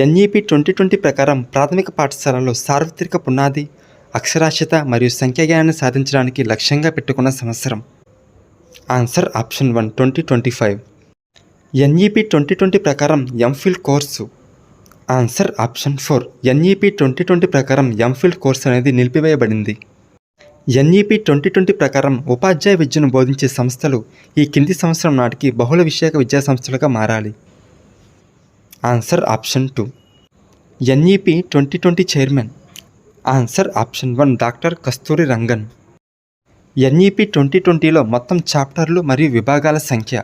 NEP 2020 ప్రకారం ప్రాథమిక పాఠశాలలో సార్వత్రిక పునాది, అక్షరాస్యత మరియు సంఖ్యాజ్ఞానాన్ని సాధించడానికి లక్ష్యంగా పెట్టుకున్న సంవత్సరం. Answer option 1 2025. ఎన్ఈపీ 2020 ప్రకారం MPhil course. Answer option 4. NEP 2020 ప్రకారం ఎంఫిల్ కోర్సు అనేది నిలిపివేయబడింది. ఎన్ఈపీ 2020 ప్రకారం ఉపాధ్యాయ విద్యను బోధించే సంస్థలు ఈ కింది సంవత్సరం నాటికి బహుళ విషయక విద్యా సంస్థలుగా మారాలి. Answer option 2. NEP 2020 chairman. Answer option 1 doctor Kasturi Rangan. NEP 2020లో మొత్తం చాప్టర్లు మరియు విభాగాల సంఖ్య.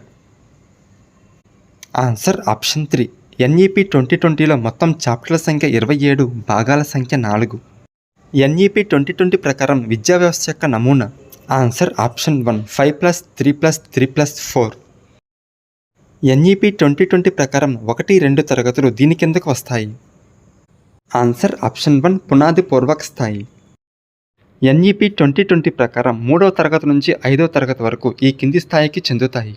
Answer option 3. ఎన్ఈపీ 2020లో మొత్తం చాప్టర్ల సంఖ్య 27, భాగాల సంఖ్య 4. ఎన్ఈపీ 2020 ప్రకారం విద్యా వ్యవస్థ యొక్క నమూనా. Answer option 1 5+3+3+4. ఎన్ఈపీ 2020 ప్రకారం 1-2 తరగతులు దీని కిందకు వస్తాయి. ఆన్సర్ ఆప్షన్ 1 పునాది పూర్వక స్థాయి. ఎన్ఈపీ 2020 ప్రకారం 3వ తరగతి నుంచి 5వ తరగతి వరకు ఈ కింది స్థాయికి చెందుతాయి.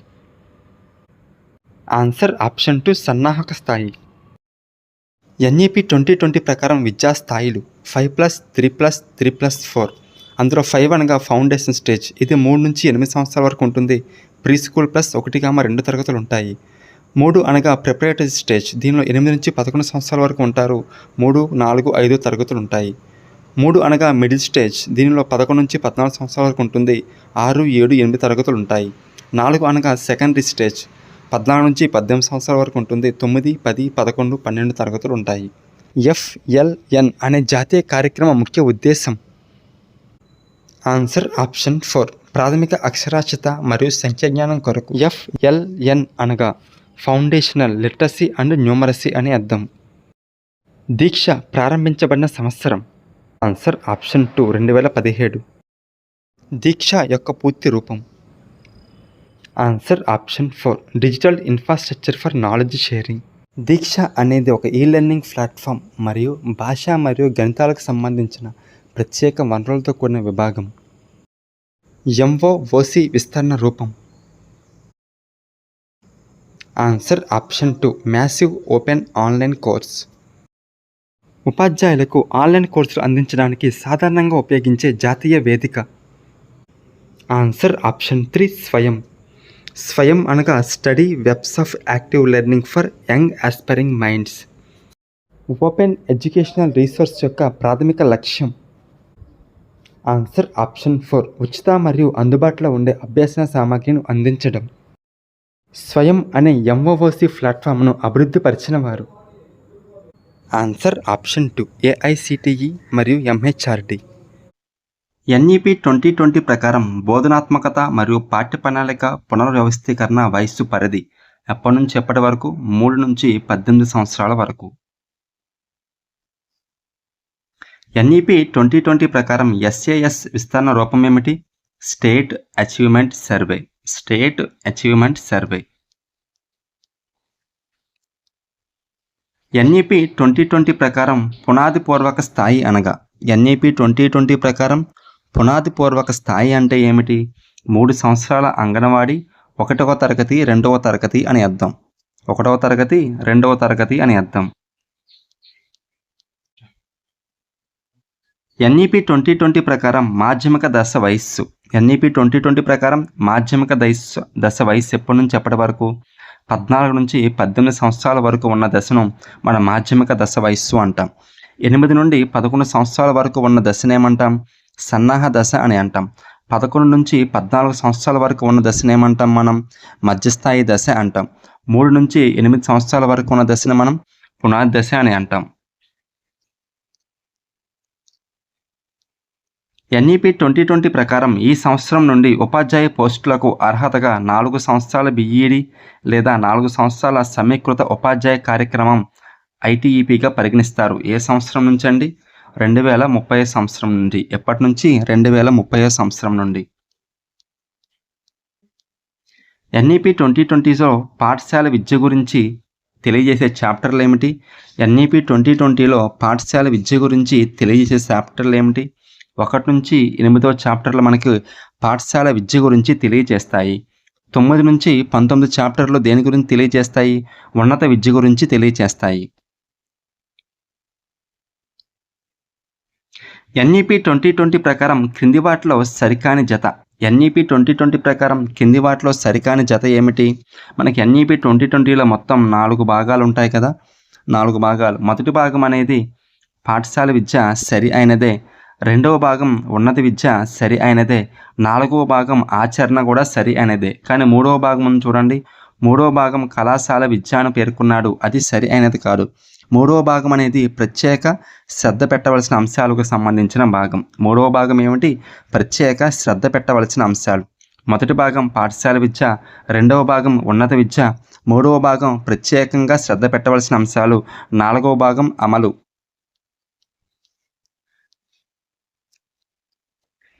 ఆన్సర్ ఆప్షన్ 2 సన్నాహక స్థాయి. ఎన్ఈపీ 2020 ప్రకారం విద్యా స్థాయిలు 5+3+3+4. అందులో 5 అనగా ఫౌండేషన్ స్టేజ్, ఇది 3 నుంచి 8 సంవత్సరాల వరకు ఉంటుంది. ప్రీ స్కూల్ +1-2 తరగతులు ఉంటాయి. 3 అనగా ప్రిపరేటరీ స్టేజ్, దీనిలో 8 నుంచి 11 సంవత్సరాల వరకు ఉంటారు. 3, 4, 5 తరగతులు ఉంటాయి. 3 అనగా మిడిల్ స్టేజ్, దీనిలో 11 నుంచి 14 సంవత్సరాల వరకు ఉంటుంది. 6, 7, 8 తరగతులు ఉంటాయి. 4 అనగా సెకండరీ స్టేజ్, 14 నుంచి 18 సంవత్సరాల వరకు ఉంటుంది. 9, 10, 11, 12 తరగతులు ఉంటాయి. FLN అనే జాతీయ కార్యక్రమ ముఖ్య ఉద్దేశం. ఆన్సర్ ఆప్షన్ 4 ప్రాథమిక అక్షరాస్యత మరియు సంఖ్యాజ్ఞానం కొరకు. FLN అనగా ఫౌండేషనల్ లిటరసీ అండ్ న్యూమరసీ అని అర్థం. దీక్ష ప్రారంభించబడిన సంవత్సరం. Answer option 2 2017. దీక్ష యొక్క పూర్తి రూపం. Answer option 4 digital infrastructure for knowledge sharing. Diksha అనేది ఒక ఈ-లెర్నింగ్ ప్లాట్ఫామ్ మరియు భాష మరియు గణితాలకు సంబంధించిన ప్రత్యేక వనరులతో కూడిన విభాగం. MOOC విస్తరణ రూపం. Answer option 2 massive open online course. ఉపాధ్యాయులకు ఆన్లైన్ కోర్సులు అందించడానికి సాధారణంగా ఉపయోగించే జాతీయ వేదిక. Answer option 3 Swayam. స్వయం అనగా study webs of active learning for young aspiring minds. Open educational resource యొక్క ప్రాథమిక లక్ష్యం. ఆన్సర్ ఆప్షన్ 4 ఉచిత మరియు అందుబాటులో ఉండే అభ్యసన సామగ్రిని అందించడం. స్వయం అనే MOOC ప్లాట్ఫామ్ను అభివృద్ధి పరిచిన వారు. ఆన్సర్ ఆప్షన్ 2 AICTE మరియు MHRD. ఎన్ఈపీ 2020 ప్రకారం బోధనాత్మకత మరియు పాఠ్య ప్రణాళిక పునర్వ్యవస్థీకరణ వయస్సు పరిధి ఎప్పటి నుంచి ఎప్పటి వరకు? 3 నుంచి 18 సంవత్సరాల వరకు. ఎన్ఈపీ 2020 ప్రకారం SAS విస్తరణ రూపం ఏమిటి? State achievement survey. State achievement survey. NEP 2020 ప్రకారం పునాది పూర్వక స్థాయి అనగా. ఎన్ఈపీ 2020 ప్రకారం పునాది పూర్వక స్థాయి అంటే ఏమిటి? 3 సంవత్సరాల అంగన్వాడీ, 1వ తరగతి 2వ తరగతి అని అర్థం. 1వ తరగతి 2వ తరగతి అని అర్థం. ఎన్ఈపీ 2020 ప్రకారం మాధ్యమిక దశ వయస్సు. ఎన్ఈపీ 2020 ప్రకారం మాధ్యమిక దశ వయస్సు ఎప్పటి నుంచి ఎప్పటి వరకు? 14 నుంచి 18 సంవత్సరాల వరకు ఉన్న దశను మన మాధ్యమిక దశ వయస్సు అంటాం. 8 నుండి 11 సంవత్సరాల వరకు ఉన్న దశనేమంటాం? సన్నాహ దశ అని అంటాం. 11 నుంచి 14 సంవత్సరాల వరకు ఉన్న దశనేమంటాం మనం? మధ్యస్థాయి దశ అంటాం. 3 నుంచి 8 సంవత్సరాల వరకు ఉన్న దశను మనం పునాది దశ అని అంటాం. ఎన్ఈపీ 2020 ప్రకారం ఈ సంవత్సరం నుండి ఉపాధ్యాయ పోస్టులకు అర్హతగా 4 సంవత్సరాల BEd లేదా 4 సంవత్సరాల సమీకృత ఉపాధ్యాయ కార్యక్రమం ITEPగా పరిగణిస్తారు. ఏ సంవత్సరం నుంచి అండి? 2030 సంవత్సరం నుండి. ఎప్పటి నుంచి? 2030 సంవత్సరం నుండి. ఎన్ఈపీ 2020లో పాఠశాల విద్య గురించి తెలియజేసే చాప్టర్లు ఏమిటి? ఎన్ఈపీ 2020లో పాఠశాల విద్య గురించి తెలియజేసే చాప్టర్లు ఏమిటి? 1 నుంచి 8వ చాప్టర్లు మనకి పాఠశాల విద్య గురించి తెలియజేస్తాయి. 9 నుంచి 19 చాప్టర్లు దేని గురించి తెలియజేస్తాయి? ఉన్నత విద్య గురించి తెలియజేస్తాయి. ఎన్ఈపీ 2020 ప్రకారం క్రింది వాటిలో సరికాని జత. ఎన్ఈపీ 2020 ప్రకారం కింది వాటిలో సరికాని జత ఏమిటి? మనకి ఎన్ఈపీ 2020లో మొత్తం 4 భాగాలు ఉంటాయి కదా, 4 భాగాలు. మొదటి భాగం అనేది పాఠశాల విద్య సరి అయినదే, రెండవ భాగం ఉన్నత విద్య సరి అయినదే, నాలుగవ భాగం ఆచరణ కూడా సరి అయినదే. కానీ మూడవ భాగం చూడండి, మూడవ భాగం కళాశాల విద్య అని పేర్కొన్నాడు, అది సరి అయినది కాదు. మూడవ భాగం అనేది ప్రత్యేక శ్రద్ధ పెట్టవలసిన అంశాలకు సంబంధించిన భాగం. మూడవ భాగం ఏమిటి? ప్రత్యేక శ్రద్ధ పెట్టవలసిన అంశాలు. మొదటి భాగం పాఠశాల విద్య, రెండవ భాగం ఉన్నత విద్య, మూడవ భాగం ప్రత్యేకంగా శ్రద్ధ పెట్టవలసిన అంశాలు, నాలుగవ భాగం అమలు.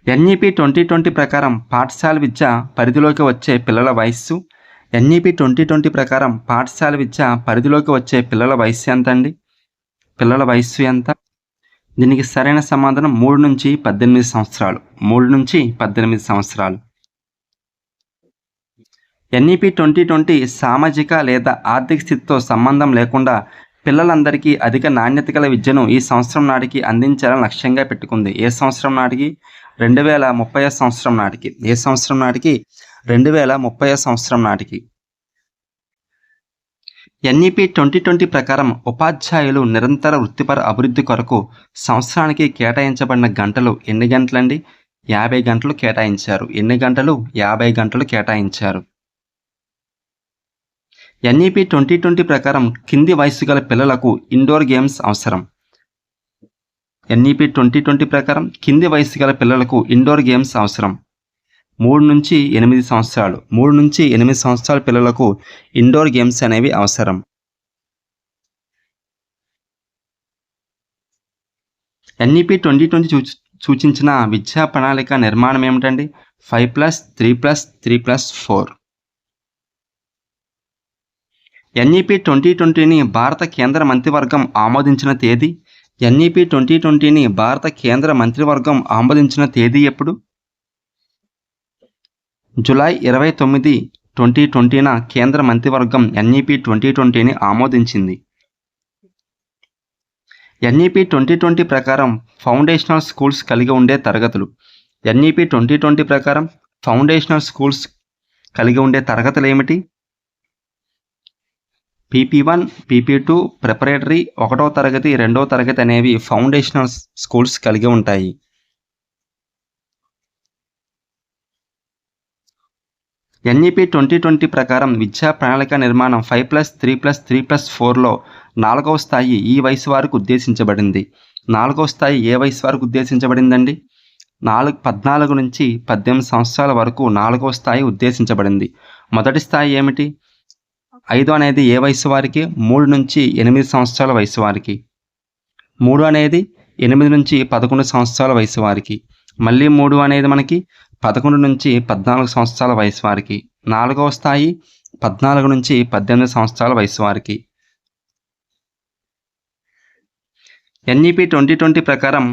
ఎన్ఈపీ 2020 ప్రకారం పాఠశాల విద్య పరిధిలోకి వచ్చే పిల్లల వయస్సు. ఎన్ఈపీ 2020 ప్రకారం పాఠశాల విద్య పరిధిలోకి వచ్చే పిల్లల వయస్సు ఎంత అండి? పిల్లల వయస్సు ఎంత? దీనికి సరైన సమాధానం 3 నుంచి 18 సంవత్సరాలు. 3 నుంచి 18 సంవత్సరాలు. ఎన్ఈపీ 2020 సామాజిక లేదా ఆర్థిక స్థితితో సంబంధం లేకుండా పిల్లలందరికీ అధిక నాణ్యత గల విద్యను ఈ సంవత్సరం నాటికి అందించాలని లక్ష్యంగా పెట్టుకుంది. ఏ సంవత్సరం నాటికి? 2030 సంవత్సరం నాటికి. ఏ సంవత్సరం నాటికి? 2030 సంవత్సరం నాటికి. ఎన్ఈపీ 2020 ప్రకారం ఉపాధ్యాయులు నిరంతర వృత్తిపర అభివృద్ధి కొరకు సంవత్సరానికి కేటాయించబడిన గంటలు ఎన్ని గంటలండి? 50 గంటలు కేటాయించారు. ఎన్ని గంటలు? 50 గంటలు కేటాయించారు. ఎన్ఈపీ 2020 ప్రకారం కింది వయసు గల పిల్లలకు ఇండోర్ గేమ్స్ అవసరం. ఎన్ఈపీ 2020 ప్రకారం కింది వయసు గల పిల్లలకు ఇండోర్ గేమ్స్ అవసరం. 3 నుంచి 8 సంవత్సరాలు. 3 నుంచి 8 సంవత్సరాల పిల్లలకు ఇండోర్ గేమ్స్ అనేవి అవసరం. ఎన్ఈపీ 2020 సూచించిన విద్యా ప్రణాళిక నిర్మాణం ఏమిటండి? 5+3+3+4. ఎన్ఈపీ 2020ని భారత కేంద్ర మంత్రివర్గం ఆమోదించిన తేదీ. ఎన్ఈపీ 2020ని భారత కేంద్ర మంత్రివర్గం ఆమోదించిన తేదీ ఎప్పుడు? జూలై 29, 2020న కేంద్ర మంత్రివర్గం ఎన్ఈపీ 2020ని ఆమోదించింది. ఎన్ఈపీ 2020 ప్రకారం ఫౌండేషనల్ స్కూల్స్ కలిగి ఉండే తరగతులు. ఎన్ఈపీ 2020 ప్రకారం ఫౌండేషనల్ స్కూల్స్ కలిగి ఉండే తరగతులు ఏమిటి? PP1, PP2, ప్రిపరేటరీ 1వ తరగతి 2వ తరగతి అనేవి ఫౌండేషనల్ స్కూల్స్ కలిగి ఉంటాయి. ఎన్ఈపీ 2020 ప్రకారం విద్యా ప్రణాళిక నిర్మాణం 5+3+3+4లో 4వ స్థాయి ఈ వయసు వారికి ఉద్దేశించబడింది. 4వ స్థాయి ఏ వయసు వారికి ఉద్దేశించబడిందండి? 14 నుంచి 18 సంవత్సరాల వరకు 4వ స్థాయి ఉద్దేశించబడింది. మొదటి స్థాయి ఏమిటి? 5 అనేది ఏ వయసు వారికి? 3 నుంచి 8 సంవత్సరాల వయసు వారికి. 3 అనేది 8 నుంచి 11 సంవత్సరాల వయసు వారికి. మళ్ళీ 3 అనేది మనకి 11 నుంచి 14 సంవత్సరాల వయసు వారికి. 4వ స్థాయి 14 నుంచి 18 సంవత్సరాల వయసు వారికి. ఎన్ఈపీ 2020 ప్రకారం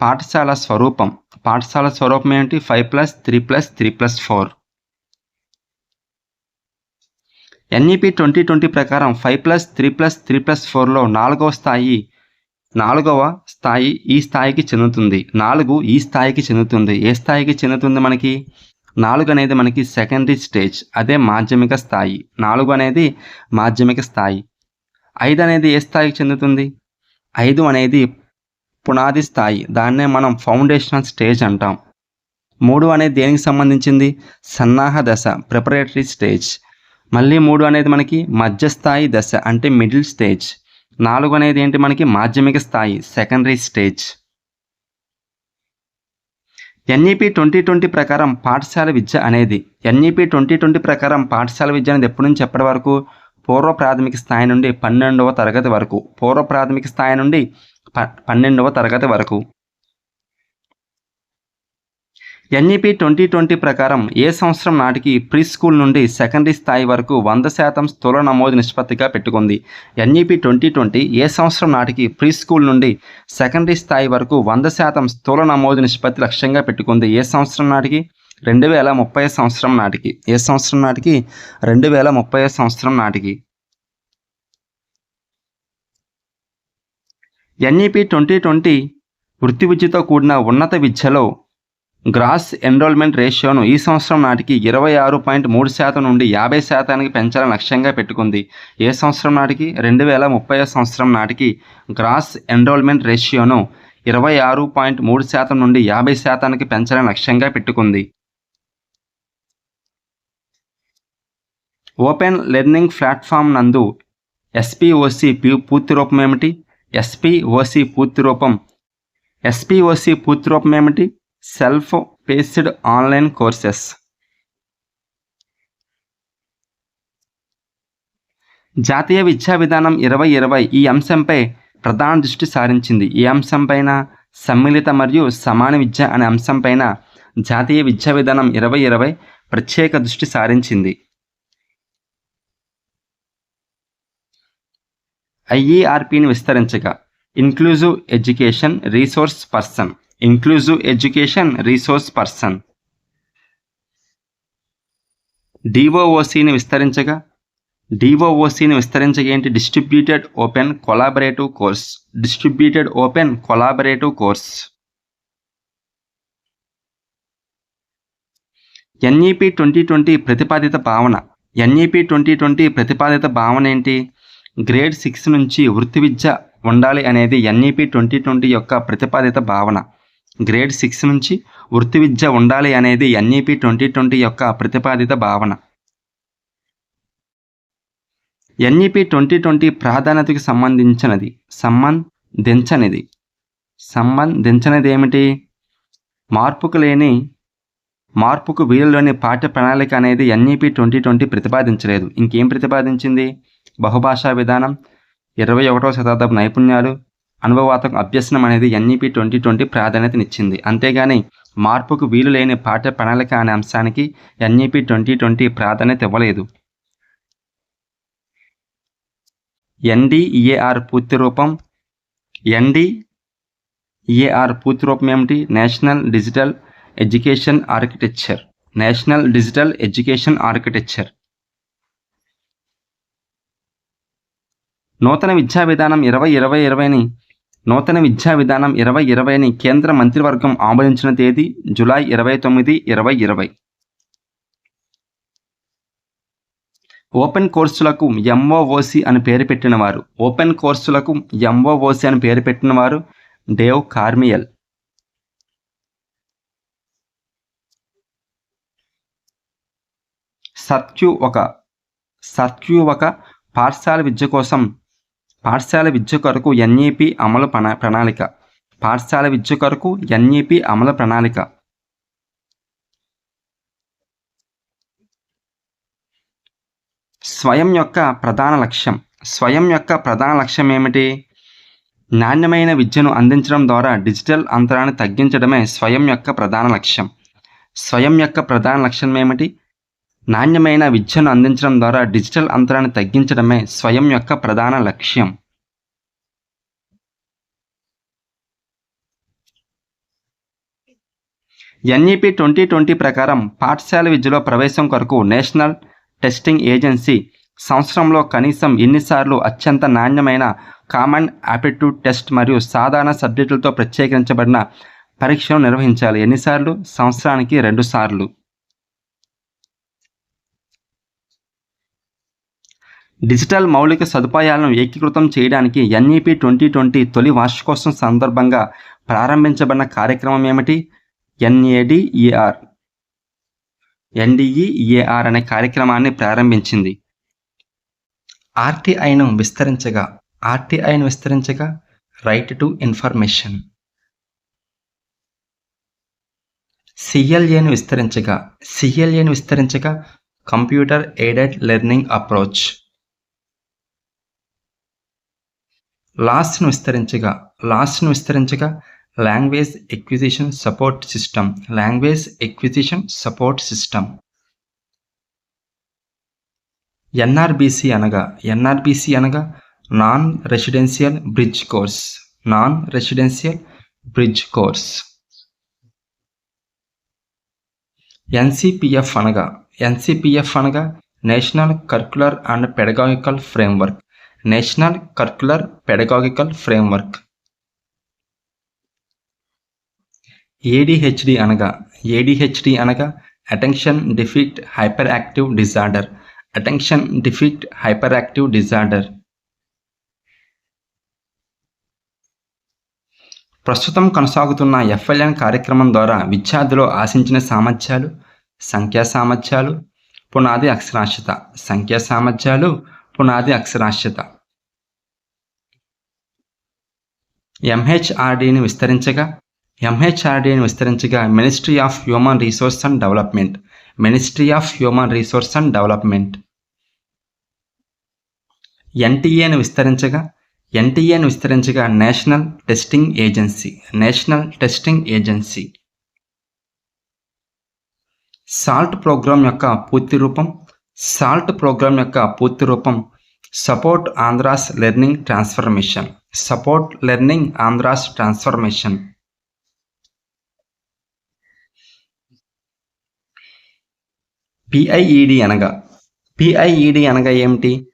పాఠశాల స్వరూపం. పాఠశాల స్వరూపం ఏంటి? 5+3+3+4. ఎన్ఈపీ 2020 ప్రకారం 5+3+3+4లో 4వ స్థాయి ఈ స్థాయికి చెందుతుంది. 4 ఈ స్థాయికి చెందుతుంది. ఏ స్థాయికి చెందుతుంది మనకి? 4 అనేది మనకి సెకండరీ స్టేజ్, అదే మాధ్యమిక స్థాయి. 4 అనేది మాధ్యమిక స్థాయి. 5 అనేది ఏ స్థాయికి చెందుతుంది? 5 అనేది పునాది స్థాయి, దాన్నే మనం ఫౌండేషనల్ స్టేజ్ అంటాం. 3 అనేది దేనికి సంబంధించింది? సన్నాహ దశ, ప్రిపరేటరీ స్టేజ్. మళ్ళీ 3 అనేది మనకి మధ్యస్థాయి దశ, అంటే మిడిల్ స్టేజ్. 4 అనేది ఏంటి మనకి? మాధ్యమిక స్థాయి, సెకండరీ స్టేజ్. ఎన్ఈపీ 2020 ప్రకారం పాఠశాల విద్య అనేది. ఎన్ఈపీ 2020 ప్రకారం పాఠశాల విద్య అనేది ఎప్పటి నుంచి ఎప్పటి వరకు? పూర్వ ప్రాథమిక స్థాయి నుండి 12వ తరగతి వరకు. పూర్వ ప్రాథమిక స్థాయి నుండి 12వ తరగతి వరకు. ఎన్ఈపీ 2020 ప్రకారం ఏ సంవత్సరం నాటికి ప్రీ స్కూల్ నుండి సెకండరీ స్థాయి వరకు 100% స్థూల నమోదు నిష్పత్తిగా పెట్టుకుంది? ఎన్ఈపీ 2020 ఏ సంవత్సరం నాటికి ప్రీ స్కూల్ నుండి సెకండరీ స్థాయి వరకు 100% స్థూల నమోదు నిష్పత్తి లక్ష్యంగా పెట్టుకుంది? ఏ సంవత్సరం నాటికి? 2030 సంవత్సరం నాటికి. ఏ సంవత్సరం నాటికి? 2030 సంవత్సరం నాటికి. ఎన్ఈపీ 2020 వృత్తి విద్యతో కూడిన ఉన్నత విద్యలో గ్రాస్ ఎన్రోల్మెంట్ రేషియోను ఈ సంవత్సరం నాటికి 26.3% నుండి 50% పెంచాలని లక్ష్యంగా పెట్టుకుంది. ఏ సంవత్సరం నాటికి? 2030 సంవత్సరం నాటికి గ్రాస్ ఎన్రోల్మెంట్ రేషియోను 26.3% నుండి 50% పెంచాలని లక్ష్యంగా పెట్టుకుంది. ఓపెన్ లెర్నింగ్ ప్లాట్ఫామ్ నందు SPOC పూర్తి రూపం ఏమిటి? SPOC పూర్తి రూపం ఏమిటి? Self paced online courses. జాతీయ విద్యా విధానం 2020 ఈ అంశంపై ప్రధాన దృష్టి సారించింది. ఈ అంశంపైన సమ్మిళిత మరియు సమాన విద్య అనే అంశంపైన జాతీయ విద్యా విధానం 2020 ప్రత్యేక దృష్టి సారించింది. IERPని విస్తరించగా ఇంక్లూజివ్ ఎడ్యుకేషన్ రీసోర్స్ పర్సన్. DOOCని విస్తరించగా ఏంటి? Distributed open collaborative course. NEP 2020 ప్రతిపాదిత భావన ఏంటి? గ్రేడ్ 6 నుంచి వృత్తి విద్య ఉండాలి అనేది NEP 2020 యొక్క ప్రతిపాదిత భావన. గ్రేడ్ 6 నుంచి వృత్తి విద్య ఉండాలి అనేది NEP 2020 యొక్క ప్రతిపాదిత భావన. NEP 2020 ప్రాధాన్యతకు సంబంధించినది ఏమిటి? మార్పుకు వీలులోని పాఠ్య ప్రణాళిక అనేది NEP 2020 ప్రతిపాదించలేదు. ఇంకేం ప్రతిపాదించింది? బహుభాషా విధానం, 21వ శతాబ్దపు నైపుణ్యాలు, అనుభవాత్మక అభ్యసనం అనేది NEP 2020 ప్రాధాన్యతనిచ్చింది. అంతేగాని మార్పుకు వీలు లేని పాఠ్య ప్రణాళిక అనే అంశానికి NEP 2020 ప్రాధాన్యత ఇవ్వలేదు. NDEAR పూర్తి రూపం ఏమిటి? National digital education architecture. నూతన విద్యా విధానం 2020ని కేంద్ర మంత్రివర్గం ఆమోదించిన తేదీ జూలై 29, 2020. ఓపెన్ కోర్సులకు MOOC అని పేరు పెట్టినవారు డేవ్ కార్మియల్. సర్క్యూ ఒక పాఠశాల విద్య కొరకు NEP అమలు ప్రణాళిక. స్వయం యొక్క ప్రధాన లక్ష్యం ఏమిటి? నాణ్యమైన విద్యను అందించడం ద్వారా డిజిటల్ అంతరాన్ని తగ్గించడమే స్వయం యొక్క ప్రధాన లక్ష్యం ఏమిటి? నాణ్యమైన విద్యను అందించడం ద్వారా డిజిటల్ అంతరాన్ని తగ్గించడమే స్వయం యొక్క ప్రధాన లక్ష్యం. NEP 2020 ప్రకారం పాఠశాల విద్యలో ప్రవేశం కొరకు నేషనల్ టెస్టింగ్ ఏజెన్సీ సంవత్సరంలో కనీసం ఎన్నిసార్లు అత్యంత నాణ్యమైన కామన్ యాప్టిట్యూడ్ టెస్ట్ మరియు సాధారణ సబ్జెక్టులతో ప్రత్యేకించబడిన పరీక్షను నిర్వహించాలి. ఎన్నిసార్లు? సంవత్సరానికి 2 సార్లు. డిజిటల్ మౌలిక సదుపాయాలను ఏకీకృతం చేయడానికి NEP 2020 తొలి వార్షికోత్సవం సందర్భంగా ప్రారంభించబడిన కార్యక్రమం ఏమిటి? NDEAR అనే కార్యక్రమాన్ని ప్రారంభించింది. RTIను విస్తరించగా రైట్ టు ఇన్ఫర్మేషన్. CLAను విస్తరించగా కంప్యూటర్ ఎయిడెడ్ లెర్నింగ్ అప్రోచ్. లాస్ను విస్తరించగా language acquisition support system. NRBC అనగా non residential bridge course. NCPF అనగా national curricular and pedagogical framework. ADHD అనగా attention deficit hyper active disorder. Attention deficit hyper active disorder. ప్రస్తుతం కొనసాగుతున్న FLN కార్యక్రమం ద్వారా విద్యార్థులు ఆశించిన సామర్థ్యాలు, సంఖ్యా సామర్థ్యాలు, పునాది అక్షరాస్యత. సంఖ్యా సామర్థ్యాలు, పునాది అక్షరాస్యత. MHRDని విస్తరించగా ministry of human resource and development. Ministry of human resource and development. NTAని విస్తరించగా national testing agency. National testing agency. Salt program యొక్క పూర్తి రూపం support Andhra's learning transformation. Support learning Andhra's transformation. PIED అనగా ఏమిటి?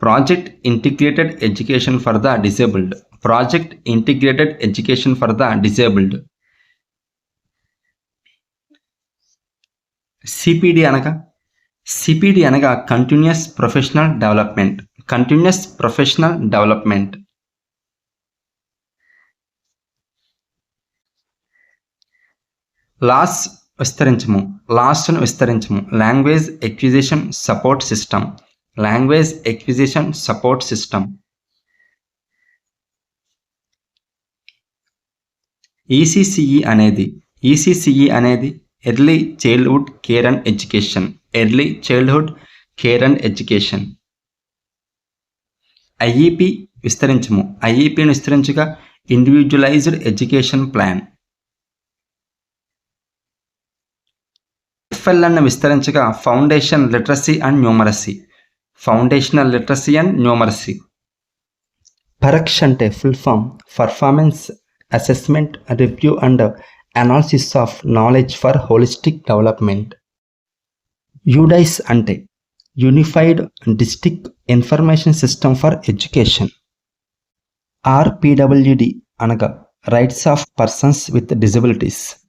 Project integrated education for the disabled. Project integrated education for the disabled. CPD అనగా continuous professional development. Continuous professional development. లాస్ను విస్తరించము. Language acquisition support system. Language acquisition support system. ECCE అనేది early childhood care and education. Early childhood care and education. IEPని విస్తరించగా individualised education plan. FLNని విస్తరించగా foundation literacy and numeracy. Foundational literacy and numeracy. పరీక్ష అంటే full form performance assessment review and analysis of knowledge for holistic development. UDISE అంటే unified district information system for education. RPWD అనగా rights of persons with disabilities.